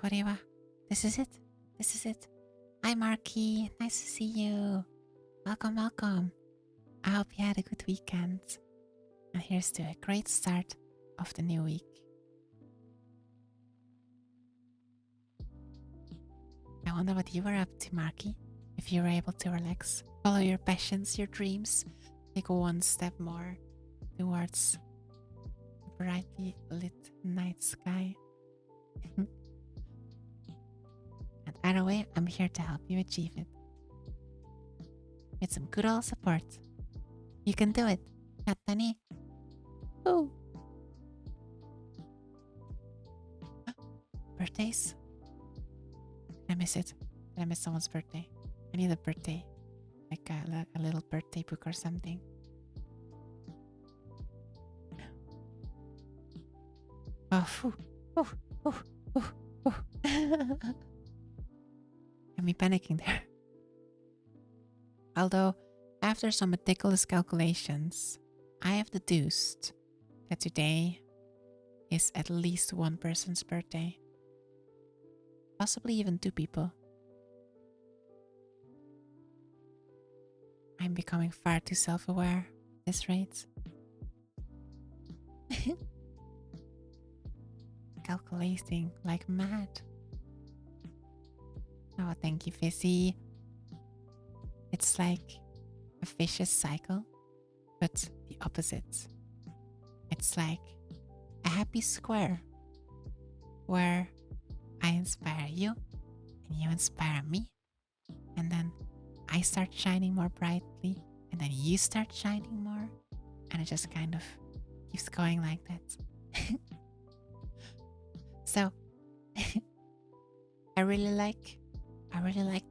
Korewa. This is it. This is it. Hi, Marky. Nice to see you. Welcome, welcome. I hope you had a good weekend. And here's to a great start of the new week. I wonder what you were up to, Marky. If you were able to relax, follow your passions, your dreams, take one step more towards the brightly lit night sky. And either way, I'm here to help you achieve it. With some good old support. You can do it. Yattani. Ooh. Birthdays? I miss it. Did I miss someone's birthday? I need a birthday. Like a little birthday book or something. Oh, phew. Ooh, ooh, ooh, ooh. I'm panicking there. Although, after some meticulous calculations, I have deduced that today is at least one person's birthday. Possibly even two people. I'm becoming far too self-aware at this rate. Calculating like mad. Oh, thank you, Fizzy. It's like a vicious cycle, but the opposite. It's like a happy square where I inspire you and you inspire me, and then I start shining more brightly, and then you start shining more, and it just kind of keeps going like that. So I really like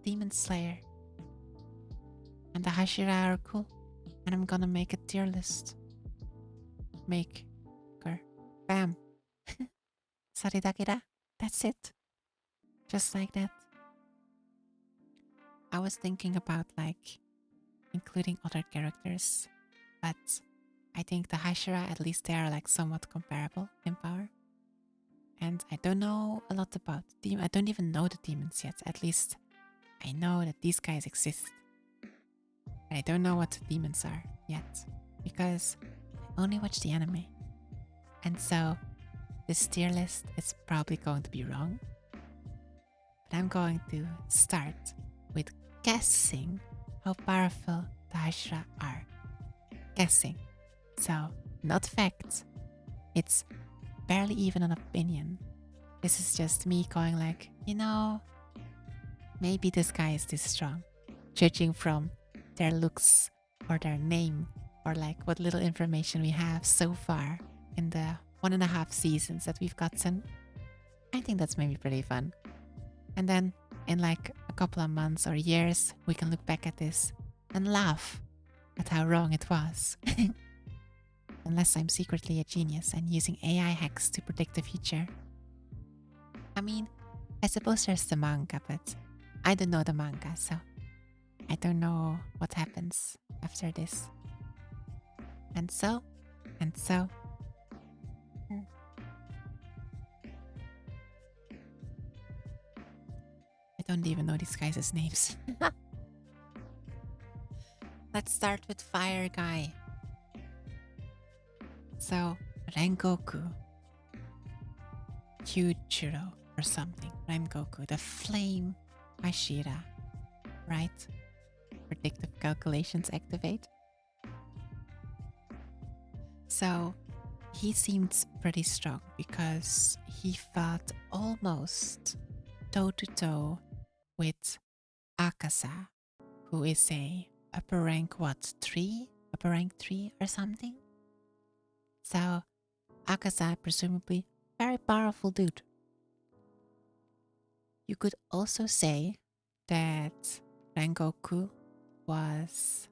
Demon Slayer. And the hashira are cool. And I'm gonna make a tier list. Make her. Bam. Saridakira. That's it. Just like that. I was thinking about like including other characters, but I think the hashira, at least they are like somewhat comparable in power. And I don't know a lot about I don't even know the demons yet. At least I know that these guys exist. But I don't know what the demons are yet, because I only watch the anime. And so this tier list is probably going to be wrong. But I'm going to start with guessing how powerful the hashira are. Guessing. So, not facts. It's barely even an opinion. This is just me going like, maybe this guy is this strong. Judging from their looks or their name or like what little information we have so far in the 1.5 seasons that we've gotten. I think that's maybe pretty fun. And then in like a couple of months or years, we can look back at this and laugh at how wrong it was. Unless I'm secretly a genius and using AI hacks to predict the future. I mean, I suppose there's the manga, but I don't know the manga, so I don't know what happens after this. And so. I don't even know these guys' names. Let's start with Fire Guy. So, Rengoku. Kyuchiro or something. Rengoku, the flame hashira. Right? Predictive calculations activate. So, he seemed pretty strong because he fought almost toe-to-toe with Akasa, who is a upper rank 3? Upper rank 3 or something? So, Akasa, presumably, very powerful dude. You could also say that Rengoku was...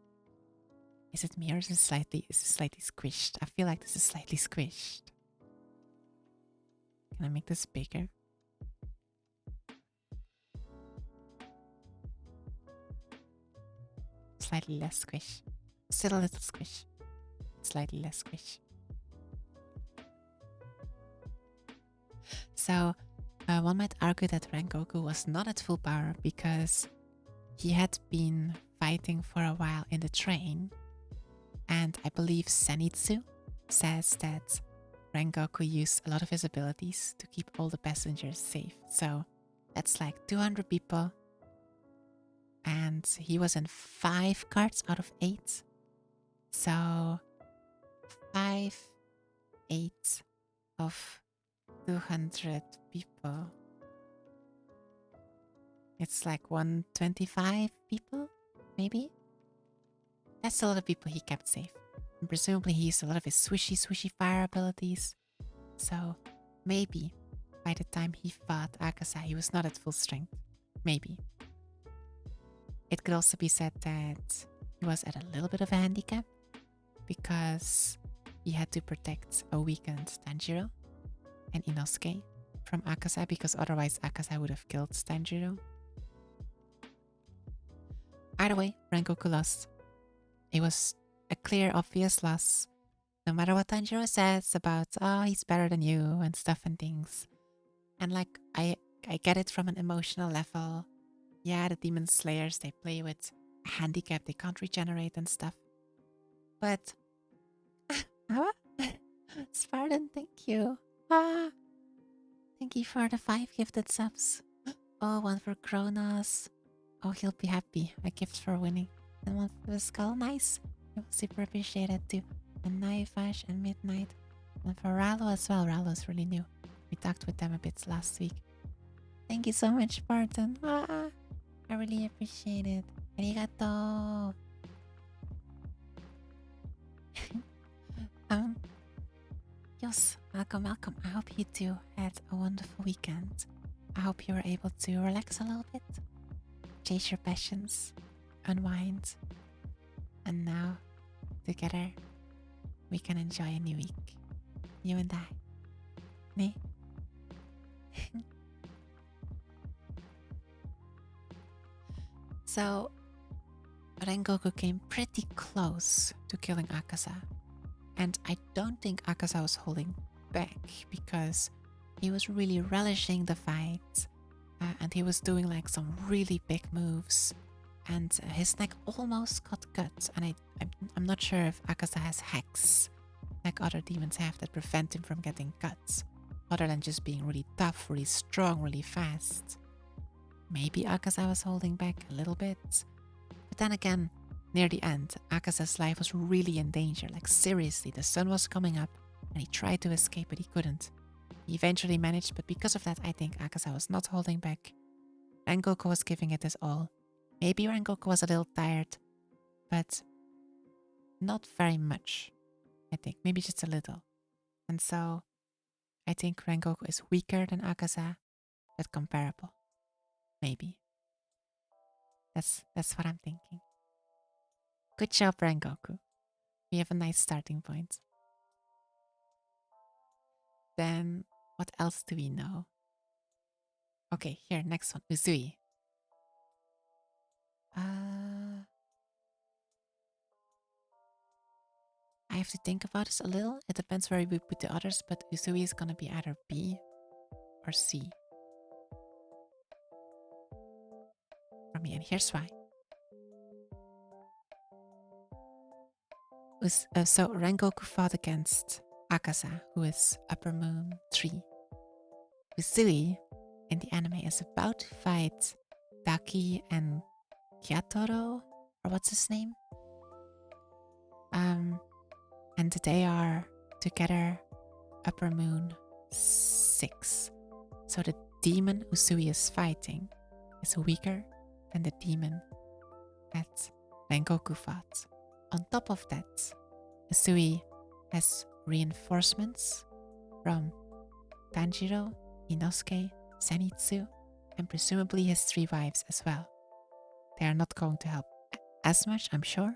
Is it me or is it slightly squished? I feel like this is slightly squished. Can I make this bigger? Slightly less squish. Still a little squish. Slightly less squish. So One might argue that Rengoku was not at full power because he had been fighting for a while in the train, and I believe Zenitsu says that Rengoku used a lot of his abilities to keep all the passengers safe. So that's like 200 people, and he was in 5 carts out of 8. So 5, 8 of 200 people. It's like 125 people, maybe? That's a lot of people he kept safe. And presumably he used a lot of his swishy fire abilities. So maybe by the time he fought Akasa, he was not at full strength. Maybe. It could also be said that he was at a little bit of a handicap because he had to protect a weakened Tanjiro and Inosuke from Akasa, because otherwise Akasa would have killed Tanjiro. Either way, Rengoku lost. It was a clear, obvious loss. No matter what Tanjiro says about, oh, he's better than you and stuff and things. And like, I get it from an emotional level. Yeah, the Demon Slayers, they play with a handicap, they can't regenerate and stuff. But, Spartan, thank you. Thank you for the 5 gifted subs. Oh, one for Kronos. Oh, he'll be happy. A gift for winning. And one for the skull. Nice. It was super appreciated too. And Naivash and Midnight. And for Rallo as well. Rallo's really new. We talked with them a bit last week. Thank you so much, Spartan. I really appreciate it. Arigato. Yes, welcome. I hope you two had a wonderful weekend. I hope you were able to relax a little bit, chase your passions, unwind, and now, together, we can enjoy a new week. You and I. Nee? So, Rengoku came pretty close to killing Akasa. And I don't think Akasa was holding back because he was really relishing the fight. And he was doing like some really big moves. And his neck almost got cut. And I'm not sure if Akasa has hacks like other demons have that prevent him from getting cuts. Other than just being really tough, really strong, really fast. Maybe Akasa was holding back a little bit. But then again, near the end, Akasa's life was really in danger. Like seriously, the sun was coming up and he tried to escape but he couldn't. He eventually managed, but because of that I think Akasa was not holding back. Rengoku was giving it his all. Maybe Rengoku was a little tired, but not very much. I think, maybe just a little. And so, I think Rengoku is weaker than Akasa, but comparable. Maybe. That's what I'm thinking. Good job, Rengoku. We have a nice starting point. Then, what else do we know? Okay, here, next one. Uzui. I have to think about this a little. It depends where we put the others, but Uzui is gonna be either B or C for me, and here's why. So Rengoku fought against Akasa, who is Upper Moon 3. Uzui in the anime is about to fight Taki and Kyatoro, or what's his name? And they are together Upper Moon 6. So the demon Uzui is fighting is weaker than the demon that Rengoku fought. On top of that, Uzui has reinforcements from Tanjiro, Inosuke, Zenitsu, and presumably his 3 wives as well. They are not going to help as much, I'm sure,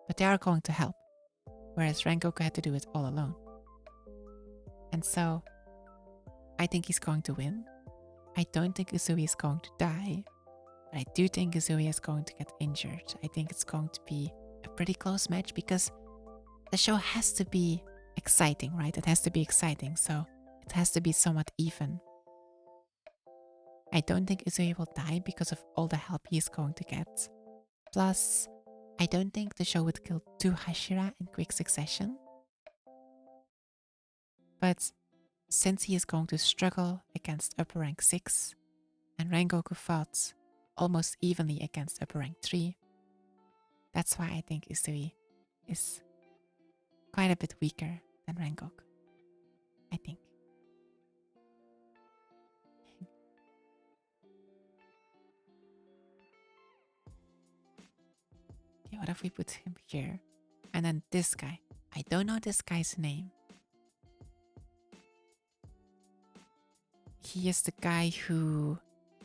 but they are going to help, whereas Rengoku had to do it all alone. And so, I think he's going to win. I don't think Uzui is going to die, but I do think Uzui is going to get injured. I think it's going to be a pretty close match because the show has to be exciting, right? It has to be exciting, so it has to be somewhat even. I don't think Izumi will die because of all the help he's going to get. Plus, I don't think the show would kill two Hashira in quick succession. But since he is going to struggle against upper rank 6, and Rengoku fought almost evenly against upper rank 3, that's why I think Izumi is quite a bit weaker than Rengoku. I think. Okay, what if we put him here? And then this guy. I don't know this guy's name. He is the guy who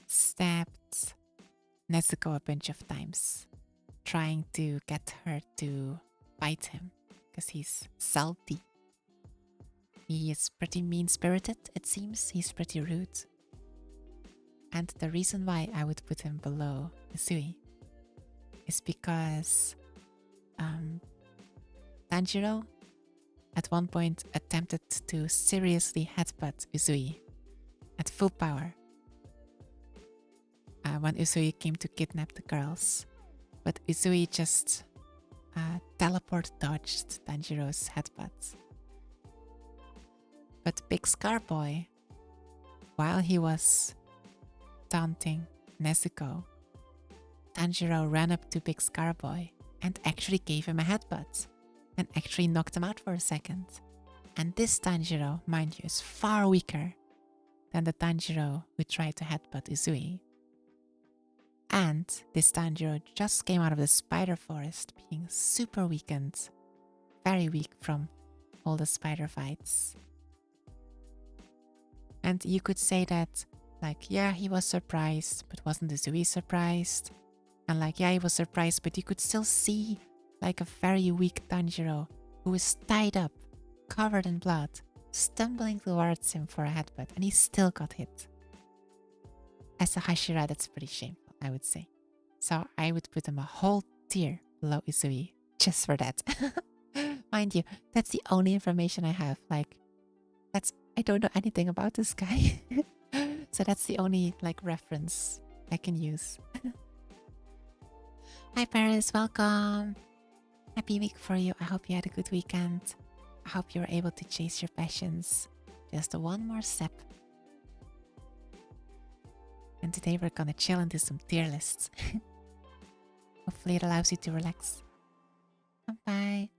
stabbed Nezuko a bunch of times, trying to get her to bite him because he's salty. He is pretty mean-spirited, it seems. He's pretty rude. And the reason why I would put him below Izumi is because Tanjiro at one point attempted to seriously headbutt Uzui at full power when Uzui came to kidnap the girls. But Uzui just teleport dodged Tanjiro's headbutt. But Big Scar Boy, while he was taunting Nezuko, Tanjiro ran up to Big Scar Boy and actually gave him a headbutt and actually knocked him out for a second. And this Tanjiro, mind you, is far weaker than the Tanjiro who tried to headbutt Izui. And this Tanjiro just came out of the spider forest being super weakened, very weak from all the spider fights. And you could say that, like, yeah, he was surprised, but wasn't Izui surprised? And like, yeah, he was surprised, but you could still see like a very weak Tanjiro who was tied up, covered in blood, stumbling towards him for a headbutt, and he still got hit. As a Hashira, that's pretty shameful, I would say. So I would put him a whole tier below Izui, just for that. Mind you, that's the only information I have. Like, I don't know anything about this guy. So that's the only like reference I can use. Hi Paris, welcome. Happy week for you. I hope you had a good weekend. I hope you were able to chase your passions. Just one more step. And today we're gonna chill and do some tier lists. Hopefully it allows you to relax. Bye.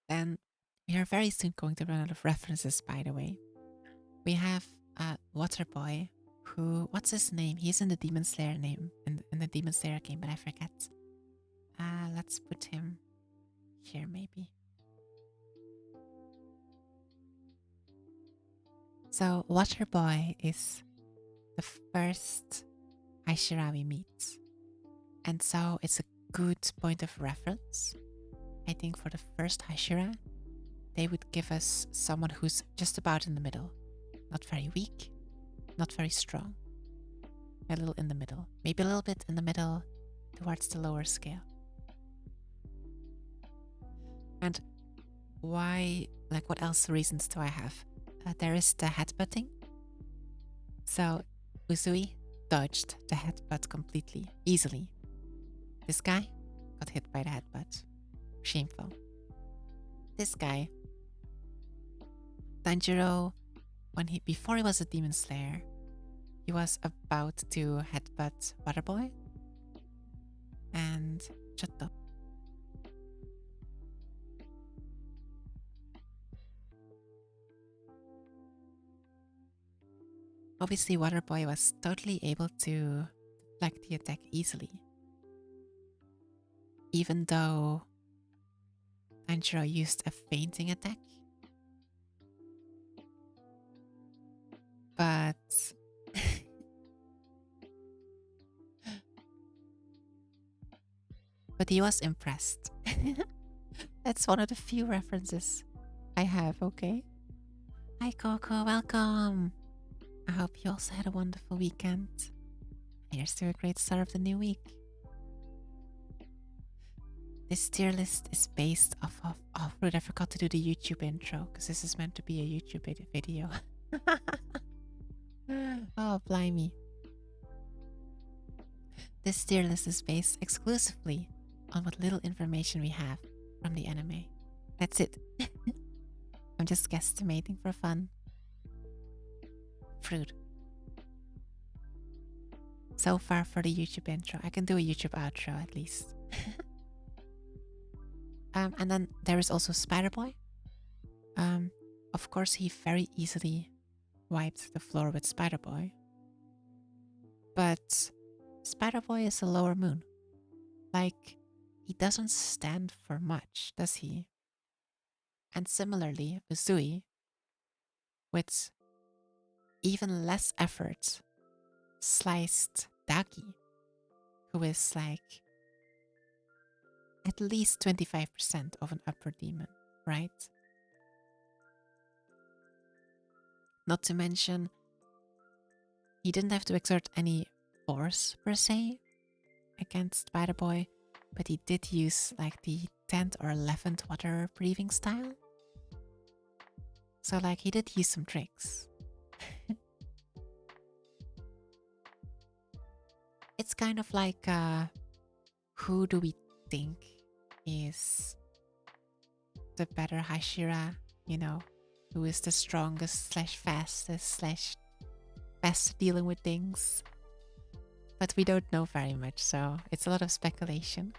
Then we are very soon going to run out of references, by the way. We have Waterboy, who, what's his name? He's in the Demon Slayer name, in the Demon Slayer game, but I forget. Let's put him here, maybe. So, Waterboy is the first Hashira we meet. And so it's a good point of reference. I think for the first Hashira, they would give us someone who's just about in the middle. Not very weak, not very strong. A little in the middle. Maybe a little bit in the middle towards the lower scale. And why, like, what else reasons do I have? There is the headbutting. So Uzui dodged the headbutt completely, easily. This guy got hit by the headbutt. Shameful. This guy, Tanjiro, before he was a Demon Slayer, he was about to headbutt Waterboy and Chotto. Obviously, Waterboy was totally able to deflect the attack easily. Even though Tanjiro used a fainting attack. But but he was impressed. That's one of the few references I have, okay? Hi Coco, welcome. I hope you also had a wonderful weekend. Here's to a great start of the new week. This tier list is based off of. Oh, rude, I forgot to do the YouTube intro because this is meant to be a YouTube video. Oh, blimey. This tier list is based exclusively on what little information we have from the anime. That's it. I'm just guesstimating for fun. Fruit. So far for the YouTube intro. I can do a YouTube outro at least. And then there is also Spider Boy. Of course, he very easily wiped the floor with Spider Boy. But Spider Boy is a lower moon. Like, he doesn't stand for much, does he? And similarly, Uzui, with even less effort, sliced Dagi, who is like at least 25% of an upper demon, right? Not to mention, he didn't have to exert any force per se against Spider Boy, but he did use like the 10th or 11th water breathing style. So like he did use some tricks. It's kind of like who do we think is the better hashira, you know, who is the strongest slash fastest slash best at dealing with things. But we don't know very much, so it's a lot of speculation.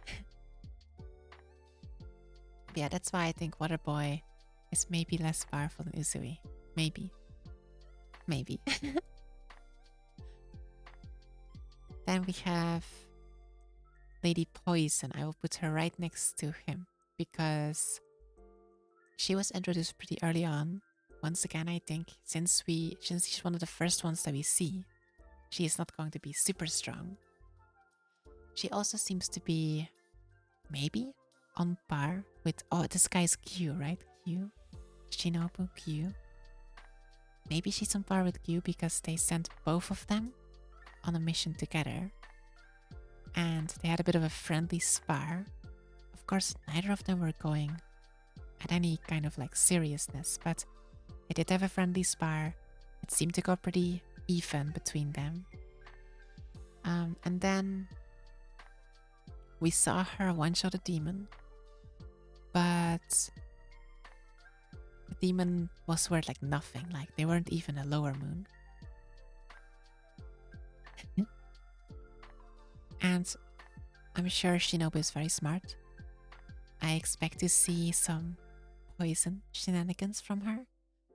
Yeah, that's why I think Water Boy is maybe less powerful than Uzui. Maybe. Then we have Lady Poison. I will put her right next to him because she was introduced pretty early on. Once again, I think since she's one of the first ones that we see, she is not going to be super strong. She also seems to be maybe on par with, oh, this guy's Q, right? Q, Shinobu Q. Maybe she's on par with Q because they sent both of them on a mission together. And they had a bit of a friendly spar. Of course, neither of them were going at any kind of like seriousness, but they did have a friendly spar. It seemed to go pretty even between them. And then we saw her one-shot a demon, but the demon was worth like nothing. Like they weren't even a lower moon. And I'm sure Shinobu is very smart. I expect to see some poison shenanigans from her,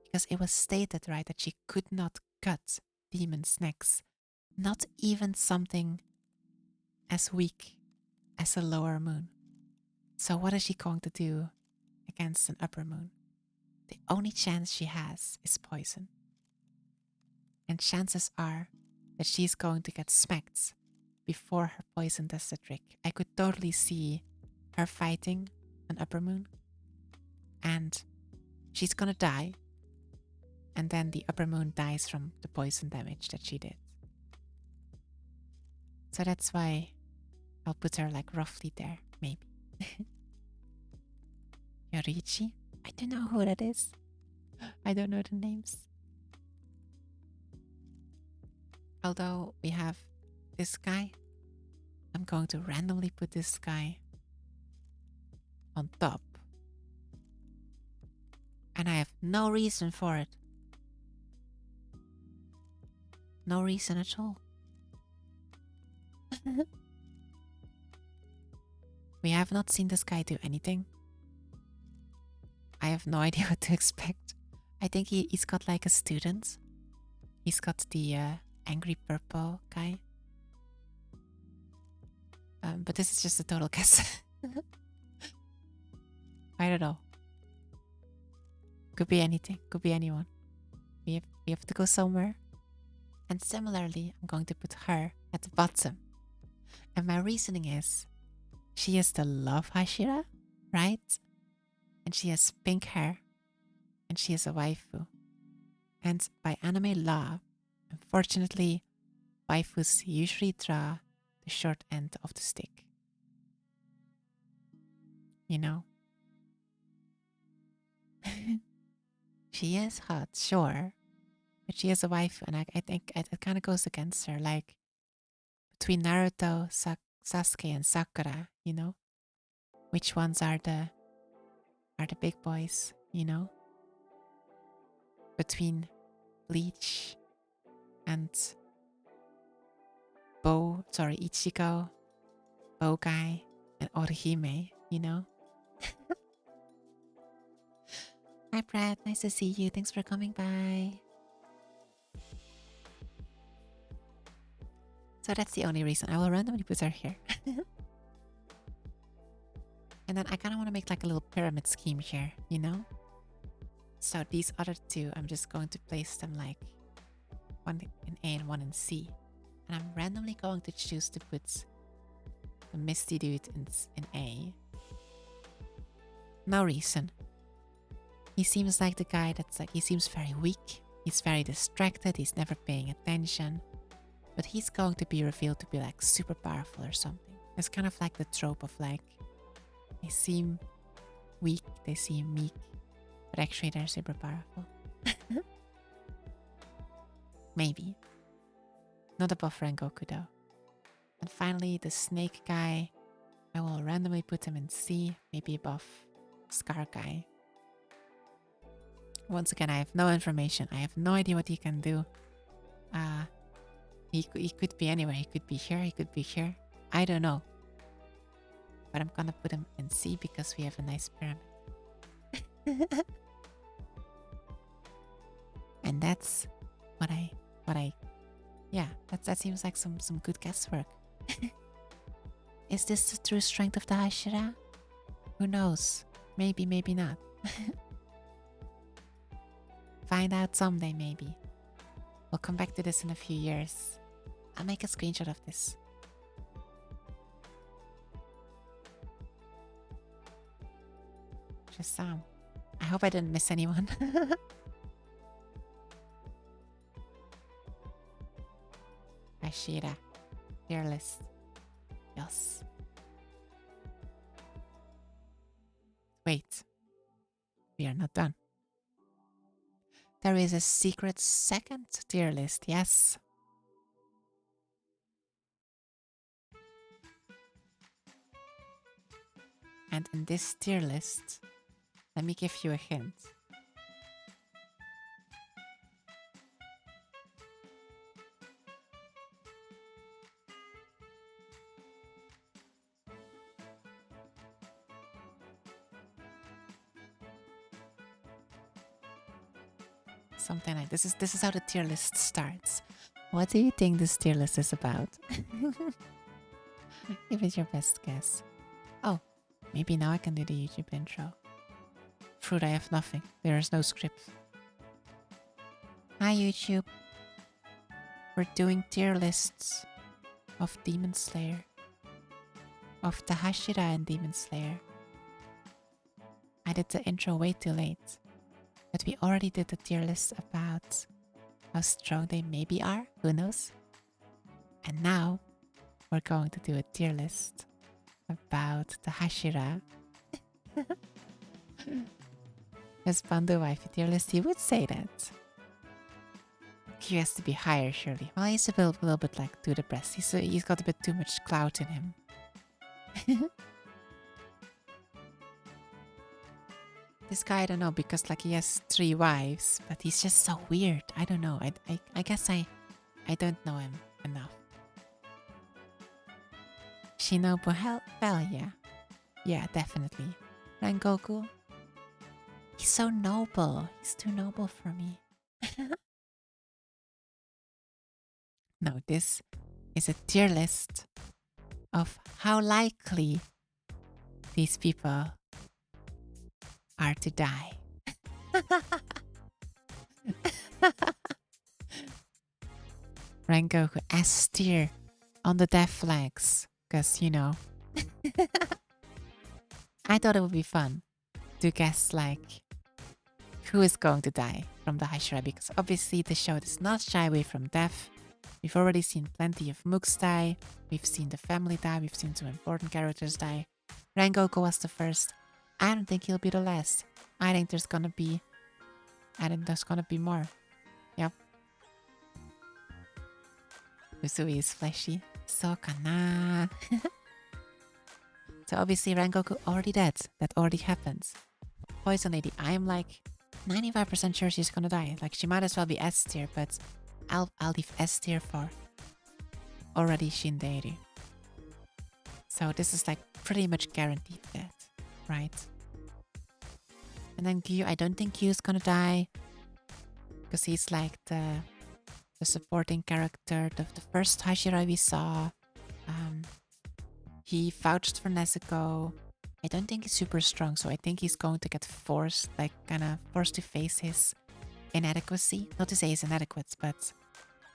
because it was stated, right, that she could not cut demons' necks. Not even something as weak as a lower moon. So what is she going to do against an upper moon? The only chance she has is poison. And chances are that she's going to get smacked before her poison does the trick. I could totally see her fighting an upper moon and she's gonna die, and then the upper moon dies from the poison damage that she did. So that's why I'll put her like roughly there, maybe. Yorichi? I don't know who that is. I don't know the names. Although we have this guy, I'm going to randomly put this guy on top. And I have no reason for it. No reason at all. We have not seen this guy do anything. I have no idea what to expect. I think he's got like a student. He's got the angry purple guy. But this is just a total guess. I don't know. Could be anything. Could be anyone. We have to go somewhere. And similarly, I'm going to put her at the bottom. And my reasoning is, she is the love hashira, right? And she has pink hair. And she is a waifu. And by anime law, unfortunately, waifus usually draw the short end of the stick. You know? She is hot, sure. But she is a waifu, and I think it kind of goes against her. Like, between Naruto, Sasuke, and Sakura, you know? Which ones are the big boys, you know? Between Bleach and Ichigo, Bogai, and Orihime, you know? Hi, Brad. Nice to see you. Thanks for coming by. So that's the only reason. I will randomly put her here. And then I kind of want to make like a little pyramid scheme here, you know? So these other two, I'm just going to place them like one in A and one in C. And I'm randomly going to choose to put the Misty dude in A. No reason. He seems like the guy that's like, he seems very weak. He's very distracted. He's never paying attention. But he's going to be revealed to be like super powerful or something. It's kind of like the trope of like, they seem weak, they seem meek, but actually they're super powerful. Maybe. Not above Rengoku though. And finally, the snake guy, I will randomly put him in C, maybe above Scar guy. Once again, I have no information. I have no idea what he can do. He could be anywhere. He could be here. He could be here. I don't know. But I'm gonna put him in C because we have a nice pyramid. And that's that seems like some good guesswork. Is this the true strength of the hashira? Who knows? Maybe, maybe not. Find out someday, maybe. We'll come back to this in a few years. I'll make a screenshot of this. Just I hope I didn't miss anyone. Hashira. Fearless. Yes. Wait. We are not done. There is a secret second tier list, yes. And in this tier list, let me give you a hint. Something like this is how the tier list starts. What do you think this tier list is about? Give it your best guess. Oh, maybe now I can do the YouTube intro. Fruit, I have nothing. There is no script. Hi YouTube. We're doing tier lists of Demon Slayer. Of the Hashira and Demon Slayer. I did the intro way too late. But we already did a tier list about how strong they maybe are. Who knows? And now we're going to do a tier list about the Hashira. His Bandu Waifu tier list, you would say that. He has to be higher, surely. Well, he's a little bit like too depressed. He's got a bit too much clout in him. This guy, I don't know, because like he has 3 wives, but he's just so weird. I don't know. I guess I don't know him enough. Shinobu, well, yeah. Yeah, definitely. Rengoku, he's so noble. He's too noble for me. No, this is a tier list of how likely these people are to die. Rengoku S tier on the death flags, because you know. I thought it would be fun to guess like who is going to die from the Hashira, because obviously the show does not shy away from death. We've already seen plenty of mooks die. We've seen the family die. We've seen some important characters die. Rengoku was the first. I don't think he'll be the last. I think there's gonna be more. Yep. Usui is fleshy. So kana. So obviously Rengoku already dead. That already happened. Poison Lady, I am like 95% sure she's gonna die. Like she might as well be S tier, but I'll leave S tier for already Shinderu. So this is like pretty much guaranteed death, right? And then Gyu, I don't think Gyu's gonna die. Because he's like the supporting character, the first Hashira we saw. He vouched for Nezuko. I don't think he's super strong, so I think he's going to get forced, like kind of forced to face his inadequacy. Not to say he's inadequate, but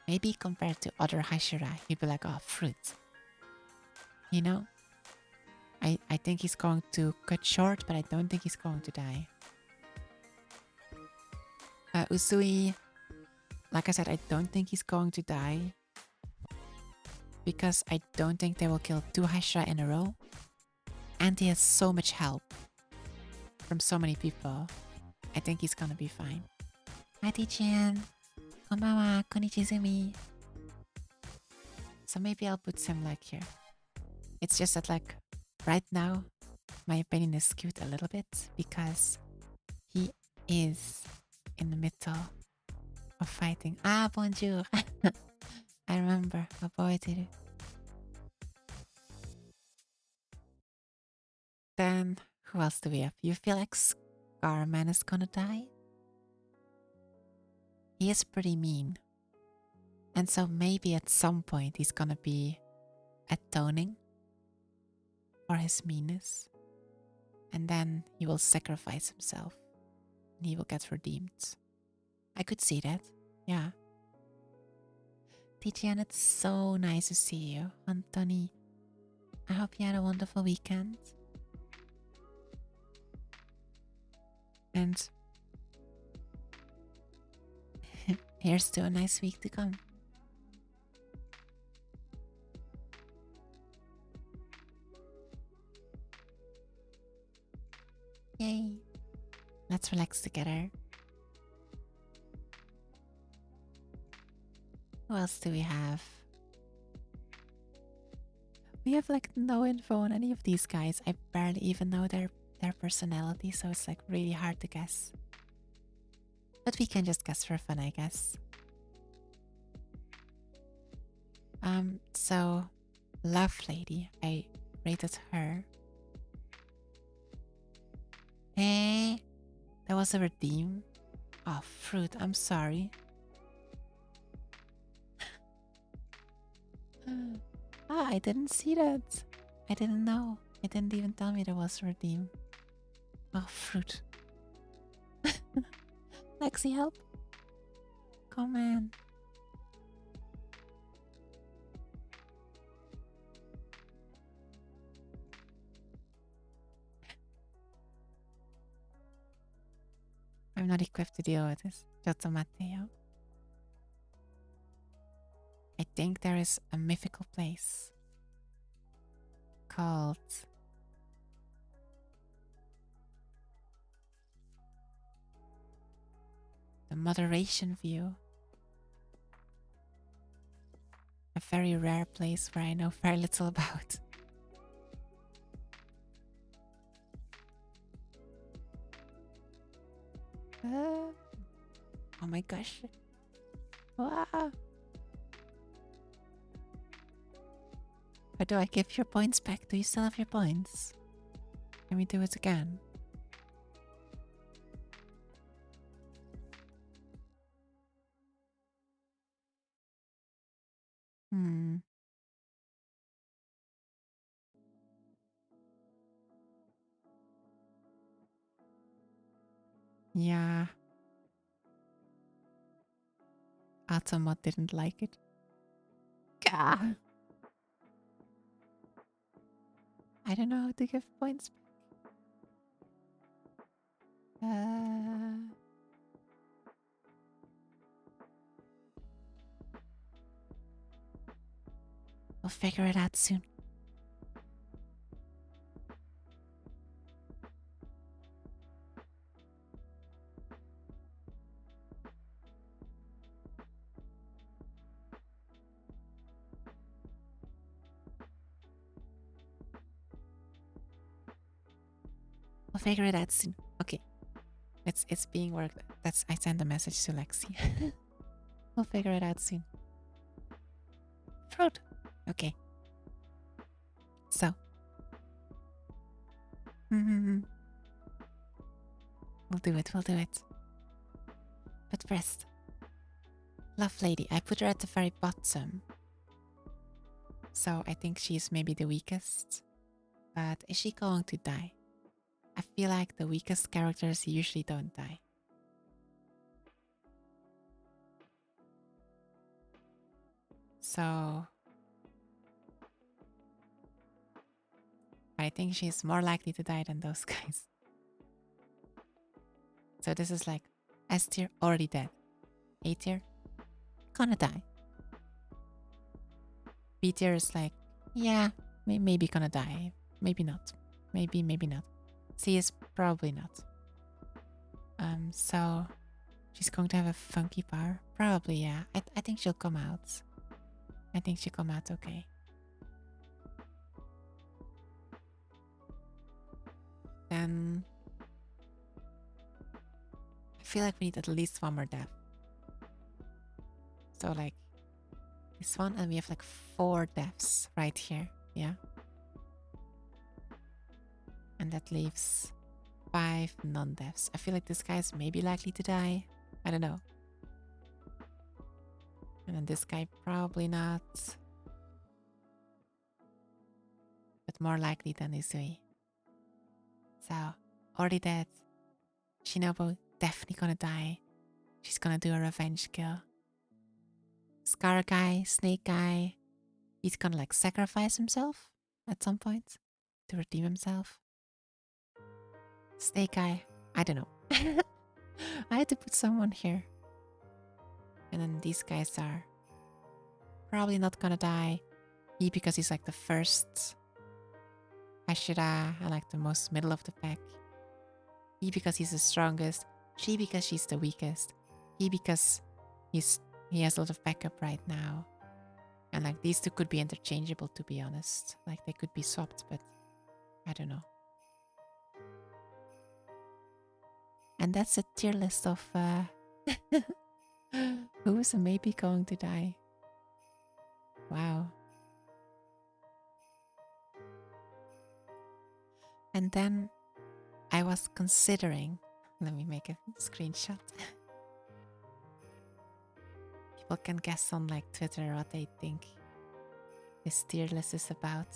maybe compared to other Hashira, he'd be like, oh, fruit. You know? I think he's going to cut short, but I don't think he's going to die. Usui, like I said, I don't think he's going to die. Because I don't think they will kill 2 Hashira in a row. And he has so much help from so many people. I think he's gonna be fine. Hi, Tichin. Konbanwa, konnichi Izumi. So maybe I'll put him like here. It's just that like right now, my opinion is skewed a little bit because he is in the middle of fighting. Ah, bonjour. I remember. Aboitiru. Then, who else do we have? You feel like Scarman is gonna die? He is pretty mean. And so maybe at some point he's gonna be atoning for his meanness. And then he will sacrifice himself. And he will get redeemed. I could see that. Yeah. Tijian, it's so nice to see you. Anthony, I hope you had a wonderful weekend. And here's to a nice week to come. Yay. Let's relax together. Who else do we have? We have like no info on any of these guys. I barely even know their personality, so it's like really hard to guess. But we can just guess for fun, I guess. So Love Lady, I rated her. Hey, that was a redeem. Oh, fruit, I'm sorry. I didn't see that. I didn't know. It didn't even tell me there was a redeem. Oh, fruit. Lexi, help. Come on. I'm not equipped to deal with this. Giotto Matteo. I think there is a mythical place called the Moderation View. A very rare place where I know very little about. Oh my gosh. Wow. How do I give your points back? Do you still have your points? Can we do it again? Yeah. Atomot didn't like it. Gah. I don't know how to give points back. We'll figure it out soon. We'll figure it out soon. Okay. It's being worked. I sent a message to Lexi. We'll figure it out soon. Fruit. Okay. So. We'll do it. We'll do it. But first, Love Lady. I put her at the very bottom. So I think she's maybe the weakest. But is she going to die? I feel like the weakest characters usually don't die. So I think she's more likely to die than those guys. So this is like S tier already dead. A tier gonna die. B tier is like, yeah, maybe gonna die. Maybe not. Maybe not. C is probably not. So she's going to have a funky power. Probably, yeah. I think she'll come out. I think she'll come out okay. Then I feel like we need at least one more death. So like this one, and we have like 4 deaths right here. Yeah. And that leaves 5 non-deaths. I feel like this guy is maybe likely to die. I don't know. And then this guy probably not. But more likely than Izumi. So, already dead. Shinobu definitely gonna die. She's gonna do a revenge kill. Scar guy, Snake guy. He's gonna like sacrifice himself at some point to redeem himself. Snake guy, I don't know. I had to put someone here. And then these guys are probably not gonna die. He because he's like the first hashira and like the most middle of the pack. He because he's the strongest. She because she's the weakest. He because he has a lot of backup right now. And like these two could be interchangeable, to be honest. Like they could be swapped, but I don't know. And that's a tier list of who is maybe going to die. Wow. And then I was considering, let me make a screenshot. People can guess on like Twitter what they think this tier list is about.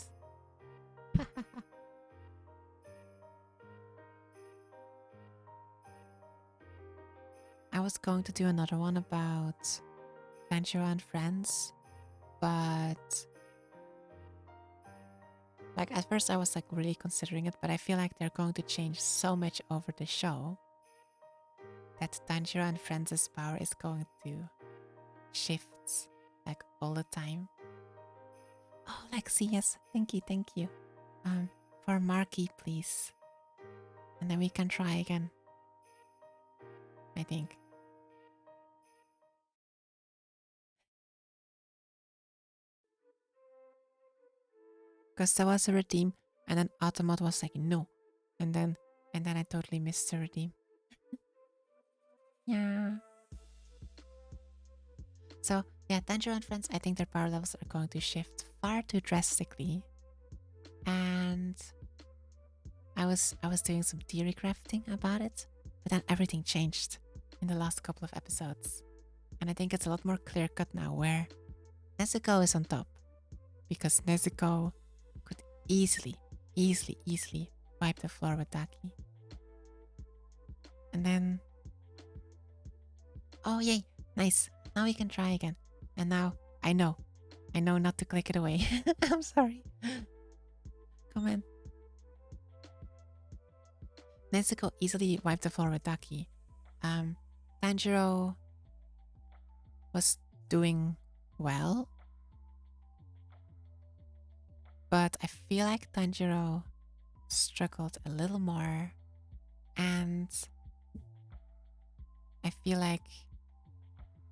I was going to do another one about Tanjiro and friends, but like at first I was like really considering it, but I feel like they're going to change so much over the show that Tanjiro and friends' power is going to shift like all the time. Oh, Lexi, yes, thank you. For Marky, please. And then we can try again. I think. Because there was a redeem, and then Automod was like, no. And then I totally missed the redeem. Yeah. So yeah, Tanjiro and friends, I think their power levels are going to shift far too drastically. And I was doing some theory crafting about it, but then everything changed in the last couple of episodes. And I think it's a lot more clear cut now where Nezuko is on top. Because Nezuko could easily wipe the floor with Daki. And then... oh yay, nice. Now we can try again. And now, I know not to click it away. I'm sorry. Come on. Nezuko easily wiped the floor with Daki. Tanjiro was doing well. But I feel like Tanjiro struggled a little more, and I feel like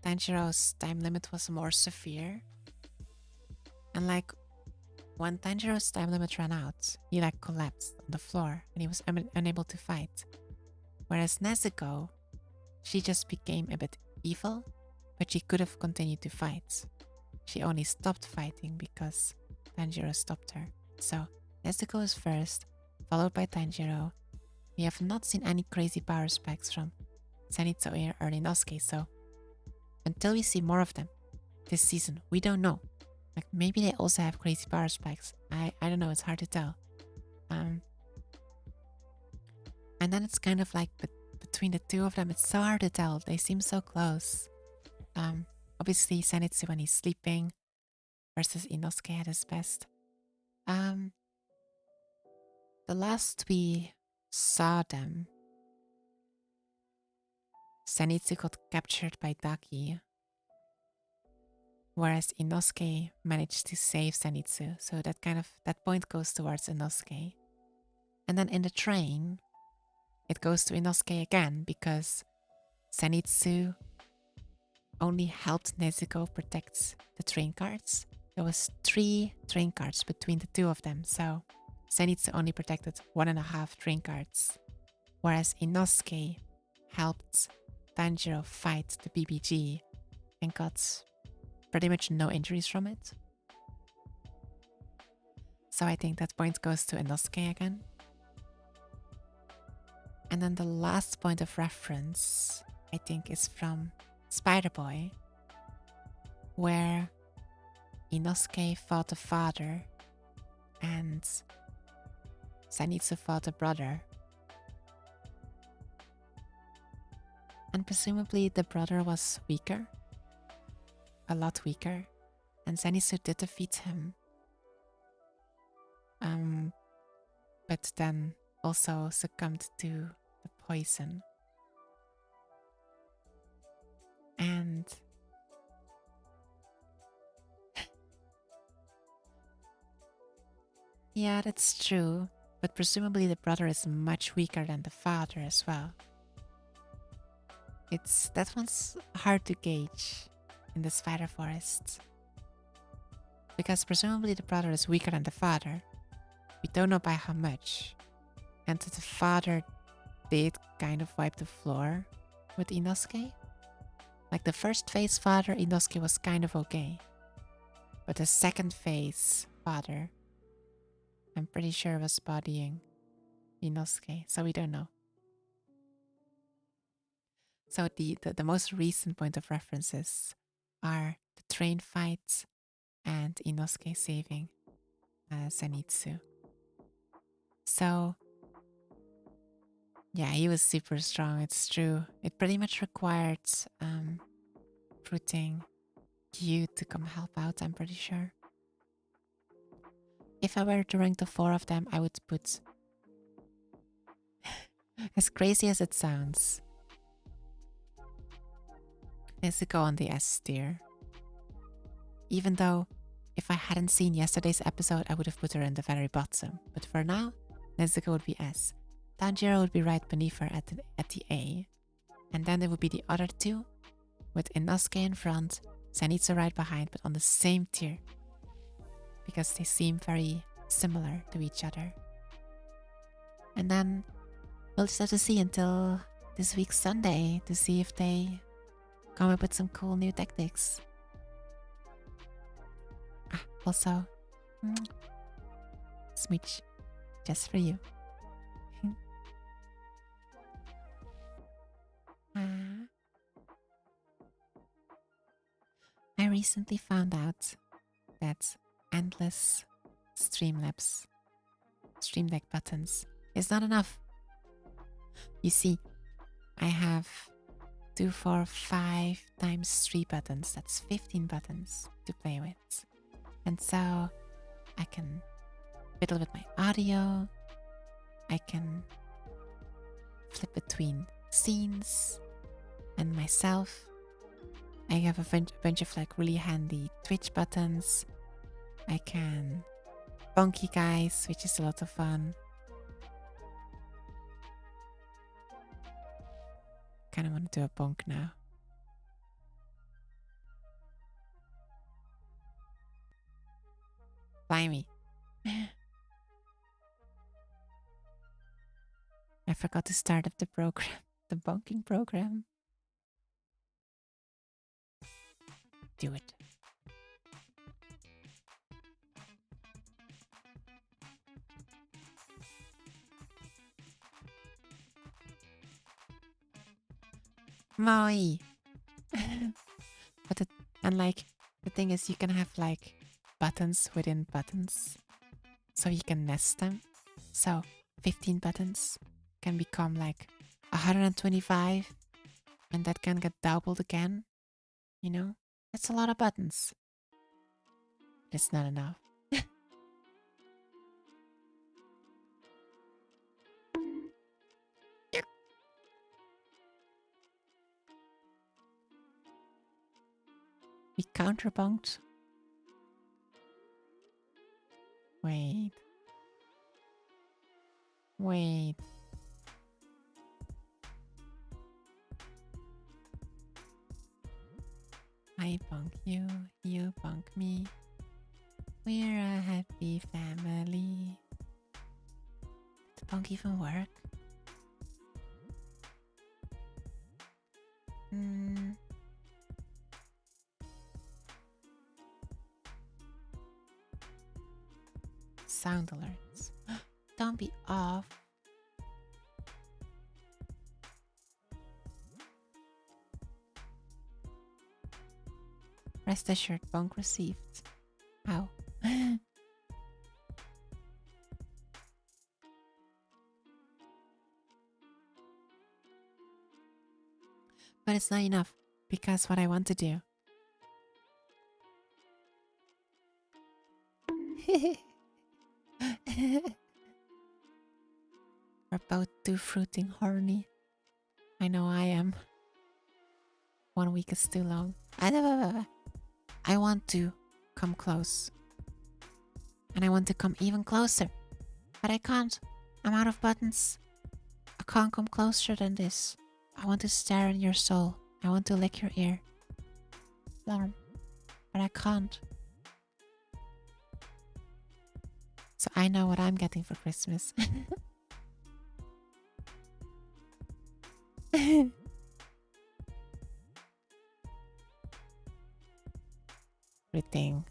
Tanjiro's time limit was more severe. And like when Tanjiro's time limit ran out, he like collapsed on the floor and he was unable to fight. Whereas Nezuko, she just became a bit evil, but she could have continued to fight. She only stopped fighting because Tanjiro stopped her. So Nezuko is first, followed by Tanjiro. We have not seen any crazy power spikes from Zenitsu or Inosuke, so until we see more of them this season, we don't know. Like maybe they also have crazy power spikes. I don't know, it's hard to tell. And then it's kind of like between the two of them, it's so hard to tell. They seem so close. Obviously Zenitsu when he's sleeping versus Inosuke at his best. The last we saw them, Zenitsu got captured by Daki, whereas Inosuke managed to save Zenitsu. So that point goes towards Inosuke. And then in the train, it goes to Inosuke again because Zenitsu only helped Nezuko protect the train cards. There was 3 train cards between the two of them, so Zenitsu only protected 1.5 train cards, whereas Inosuke helped Tanjiro fight the BBG and got pretty much no injuries from it. So I think that point goes to Inosuke again. And then the last point of reference, I think, is from Spider Boy, where Inosuke fought the father and Zenitsu fought the brother. And presumably the brother was weaker, a lot weaker, and Zenitsu did defeat him. But then also succumbed to the poison. And yeah, that's true, but presumably the brother is much weaker than the father as well. That one's hard to gauge in the Spider Forest. Because presumably the brother is weaker than the father. We don't know by how much. And the father did kind of wipe the floor with Inosuke. Like the first phase father, Inosuke was kind of okay. But the second phase father, I'm pretty sure was bodying Inosuke, so we don't know. So the most recent point of references are the train fights and Inosuke saving Zenitsu. So yeah, he was super strong, it's true. It pretty much required Fruiting Q to come help out, I'm pretty sure. If I were to rank the 4 of them, I would put, as crazy as it sounds, Nezuko on the S tier. Even though, if I hadn't seen yesterday's episode, I would have put her in the very bottom. But for now, Nezuko would be S. Tanjiro would be right beneath her at the A. And then there would be the other 2, with Inosuke in front, Zenitsu right behind, but on the same tier. Because they seem very similar to each other. And then we'll just have to see until this week's Sunday to see if they come up with some cool new tactics. Also, smooch, just for you. I recently found out that endless Streamlabs, Stream Deck buttons is not enough. You see, I have 2, 4, 5 times 3 buttons. That's 15 buttons to play with. And so I can fiddle with my audio. I can flip between scenes and myself. I have a bunch of like really handy Twitch buttons. I can bonky guys, which is a lot of fun. Kind of want to do a bonk now. Blimey. I forgot to start up the program, the bonking program. Do it. Moi. But the thing is, you can have like buttons within buttons, so you can nest them. So 15 buttons can become like 125, and that can get doubled again. You know, that's a lot of buttons. It's not enough. We counterpunked. Wait. Wait. I bunk you, you bunk me. We're a happy family. Did the bunk even work? Sound alerts. Don't be off. Rest assured, bunk received. Ow. But it's not enough, because what I want to do. We're both too fruiting horny. I know I am. 1 week is too long. I want to come close. And I want to come even closer. But I can't. I'm out of buttons. I can't come closer than this. I want to stare in your soul. I want to lick your ear. But I can't. So I know what I'm getting for Christmas. Everything.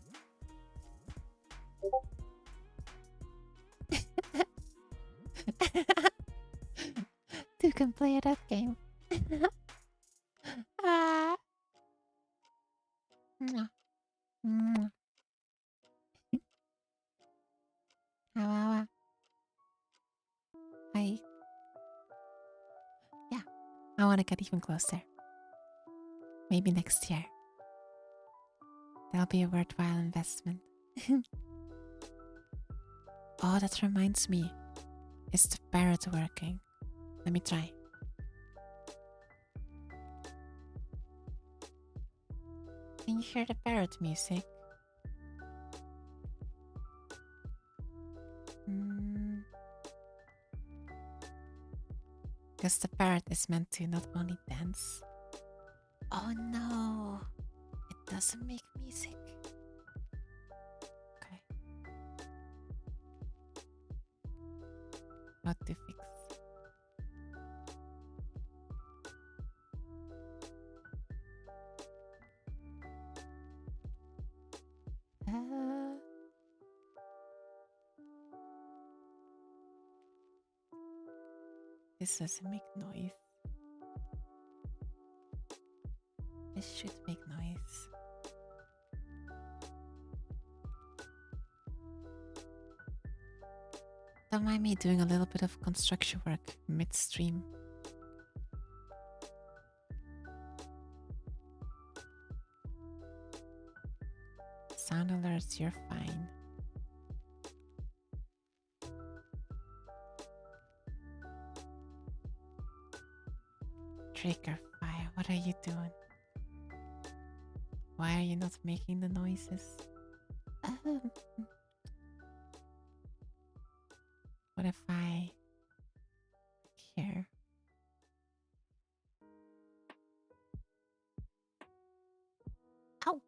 Two can play that game. Ah. Mwah. Mwah. Yeah, I want to get even closer. Maybe next year. That'll be a worthwhile investment. Oh, that reminds me. Is the parrot working? Let me try. Can you hear the parrot music? Because the parrot is meant to not only dance. Oh no, it doesn't make music. Okay. What to fix? This doesn't make noise. This should make noise. Don't mind me doing a little bit of construction work midstream. Sound alerts, you're fine. Trigger fire, what are you doing? Why are you not making the noises? What if I here? Ow!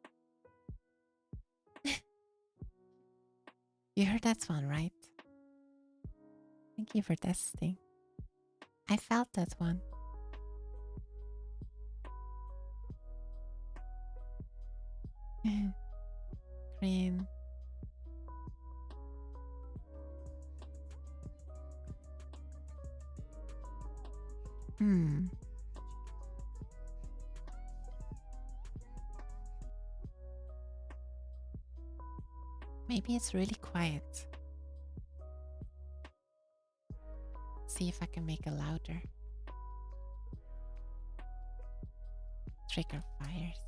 You heard that one, right? Thank you for testing. I felt that one. Green. Hmm. Maybe it's really quiet. See if I can make it louder. Trigger fires.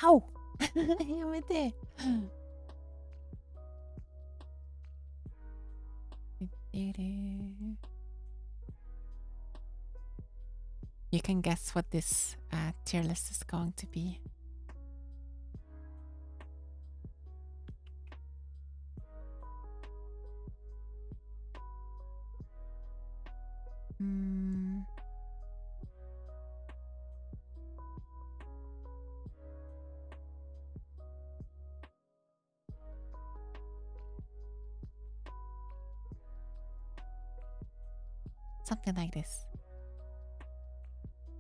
Ow! やめて You can guess what this tier list is going to be. Something like this.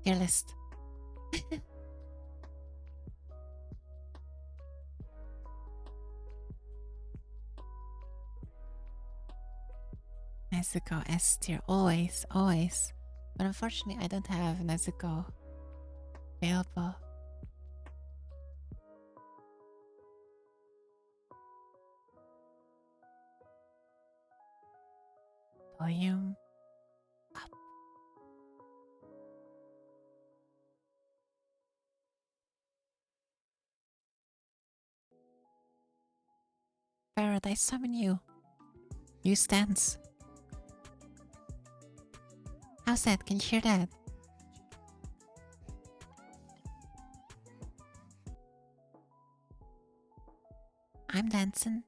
Tier list. Nezuko S tier, always, always. But unfortunately, I don't have Nezuko available. Volume up. Paradise summon you. You stance. How's that? Can you hear that? I'm dancing.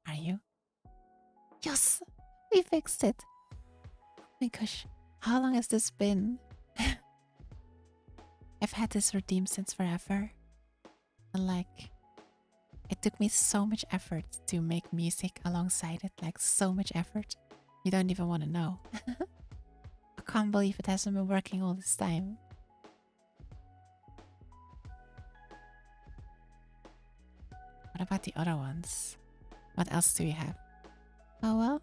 Are you? Yes! We fixed it! Oh my gosh, how long has this been? I've had this routine since forever. And like, it took me so much effort to make music alongside it. Like, so much effort. You don't even want to know. I can't believe it hasn't been working all this time. What about the other ones? What else do we have? Oh well.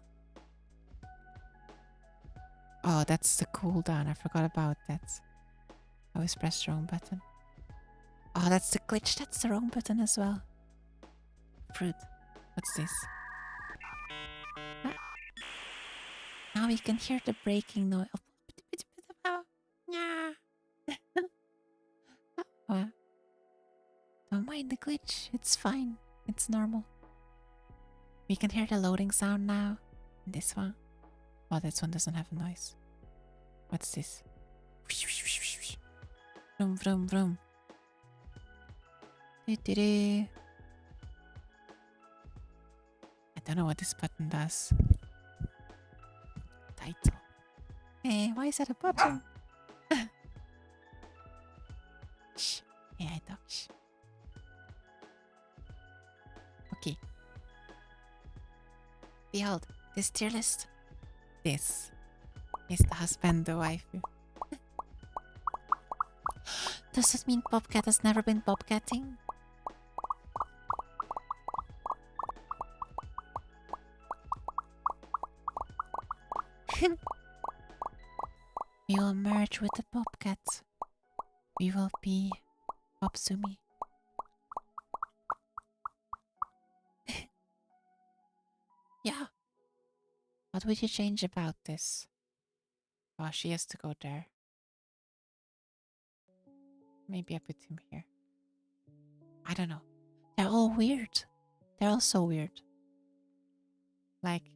Oh, that's the cooldown. I forgot about that. I always press the wrong button. Oh, that's the glitch. That's the wrong button as well. Fruit. What's this? Ah. Now we can hear the breaking noise. Oh, don't mind the glitch. It's fine. It's normal. We can hear the loading sound now. And this one. Oh, this one doesn't have a noise. What's this? Vroom, vroom, vroom. I don't know what this button does. Title. Hey, why is that a button? Shh. Hey, I talk. Shh. Okay. Behold, this tier list. This is the husband, the waifu. Does it mean Bobcat has never been bobcatting? We will merge with the Bobcat. We will be Bobsumi. Yeah. What would you change about this? Oh, she has to go there. Maybe I put him here. I don't know. They're all weird. They're all so weird. Like,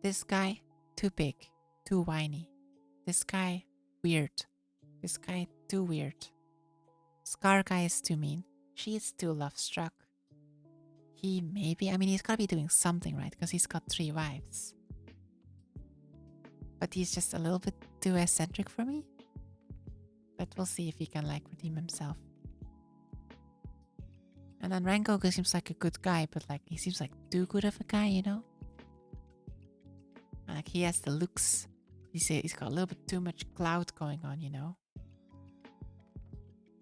this guy too big, too whiny. This guy, weird. This guy, too weird. Scar guy is too mean. She is too love struck. He maybe, I mean, he's gotta be doing something right because he's got 3 wives. But he's just a little bit too eccentric for me. But we'll see if he can like redeem himself. And then Rengoku seems like a good guy, but like he seems like too good of a guy, you know? Like he has the looks. He's got a little bit too much clout going on, you know?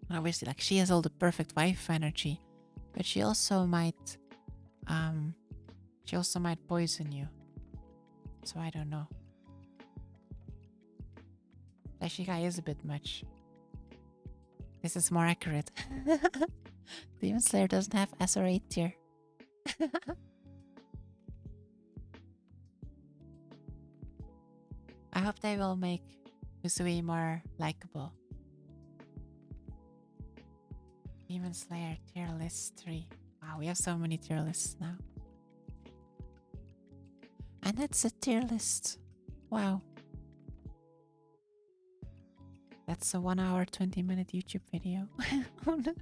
And obviously, like she has all the perfect wife energy, but she also might poison you. So I don't know. Flashy guy is a bit much. This is more accurate. Demon Slayer doesn't have S or A tier. I hope they will make Uzui more likable. Demon Slayer tier list 3. Wow, we have so many tier lists now. And it's a tier list. Wow. That's a 1 hour 20-minute YouTube video. Oh no.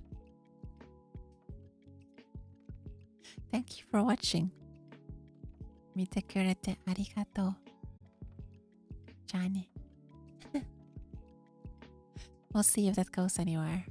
Thank you for watching. Mite kurete arigato. Johnny. We'll see if that goes anywhere.